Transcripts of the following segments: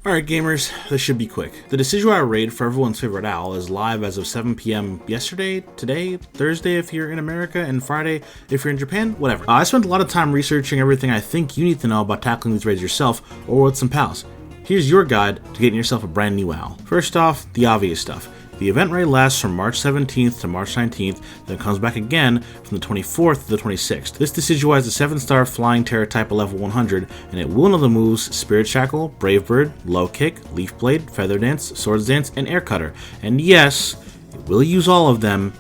Alright gamers, this should be quick. The Decidueye raid for everyone's favorite owl is live as of 7 PM yesterday, today, Thursday if you're in America, and Friday if you're in Japan, whatever. I spent a lot of time researching everything I think you need to know about tackling these raids yourself or with some pals. Here's your guide to getting yourself a brand new owl. First off, the obvious stuff. The event raid lasts from March 17th to March 19th, then comes back again from the 24th to the 26th. This Decidueye is a 7-star flying Tera type at level 100, and it will know the moves Spirit Shackle, Brave Bird, Low Kick, Leaf Blade, Feather Dance, Swords Dance, and Air Cutter. And yes, it will use all of them.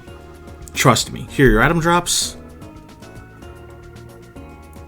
Trust me. Here are your item drops.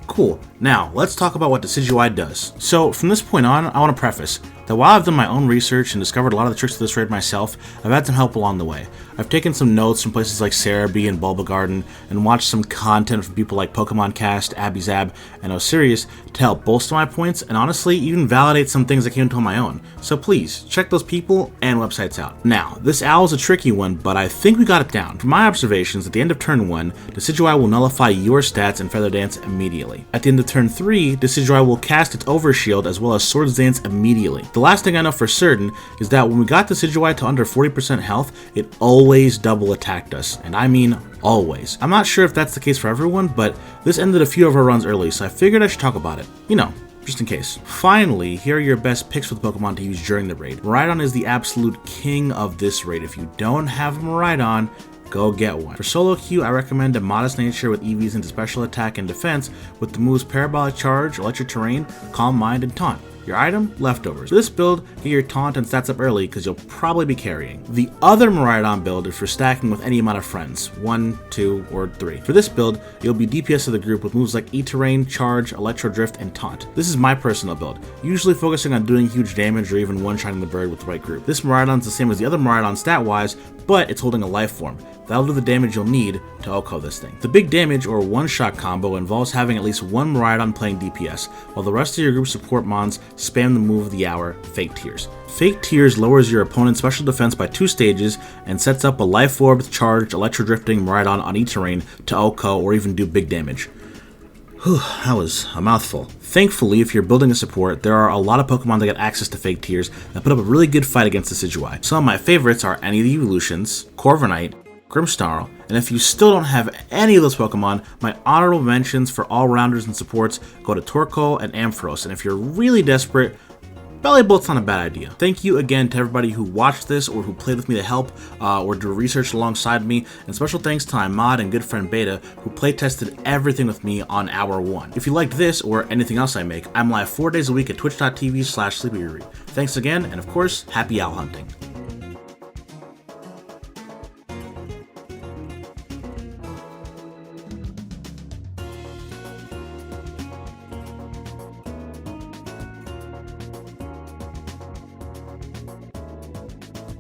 Cool. Now, let's talk about what Decidueye does. So, from this point on, I want to preface that while I've done my own research and discovered a lot of the tricks of this raid myself, I've had some help along the way. I've taken some notes from places like Cerebi and Bulba Garden, and watched some content from people like Pokemon Cast, Abbyzab, and Osiris to help bolster my points, and honestly, even validate some things I came to on my own. So please, check those people and websites out. Now, this owl is a tricky one, but I think we got it down. From my observations, at the end of turn 1, Decidueye will nullify your stats and Feather Dance immediately. At the end of turn 3, Decidueye will cast its Overshield as well as Swords Dance immediately. The last thing I know for certain is that when we got Decidueye to under 40% health, it always double attacked us, and I mean always. I'm not sure if that's the case for everyone, but this ended a few of our runs early, so I figured I should talk about it. You know, just in case. Finally, here are your best picks for the Pokemon to use during the raid. Miraidon is the absolute king of this raid. If you don't have a Miraidon, go get one. For solo queue, I recommend a modest nature with EVs into special attack and defense with the moves Parabolic Charge, Electric Terrain, Calm Mind, and Taunt. Your item, Leftovers. For this build, get your Taunt and stats up early because you'll probably be carrying. The other Miraidon build is for stacking with any amount of friends, 1, 2, or 3. For this build, you'll be DPS of the group with moves like E-Terrain, Charge, Electro Drift, and Taunt. This is my personal build, usually focusing on doing huge damage or even one-shotting the bird with the right group. This Miraidon is the same as the other Miraidon stat-wise, but it's holding a life form. That'll do the damage you'll need to OHKO this thing. The big damage or one-shot combo involves having at least one Miraidon playing DPS, while the rest of your group support mons spam the move of the hour, Fake Tears. Fake Tears lowers your opponent's special defense by 2 stages and sets up a Life Orb, Charged, Electro Drifting Miraidon on E-Terrain to OHKO or even do big damage. Whew, that was a mouthful. Thankfully, if you're building a support, there are a lot of Pokemon that get access to Fake Tears that put up a really good fight against the Decidueye. Some of my favorites are any of the Evolutions, Corviknight, Grimmsnarl, and if you still don't have any of those Pokemon, my honorable mentions for all-rounders and supports go to Torkoal and Ampharos, and if you're really desperate, Bellybolt's not a bad idea. Thank you again to everybody who watched this or who played with me to help or do research alongside me, and special thanks to my mod and good friend Beta who playtested everything with me on hour 1. If you liked this or anything else I make, I'm live 4 days a week at twitch.tv/sleepyriri. Thanks again, and of course, happy owl hunting.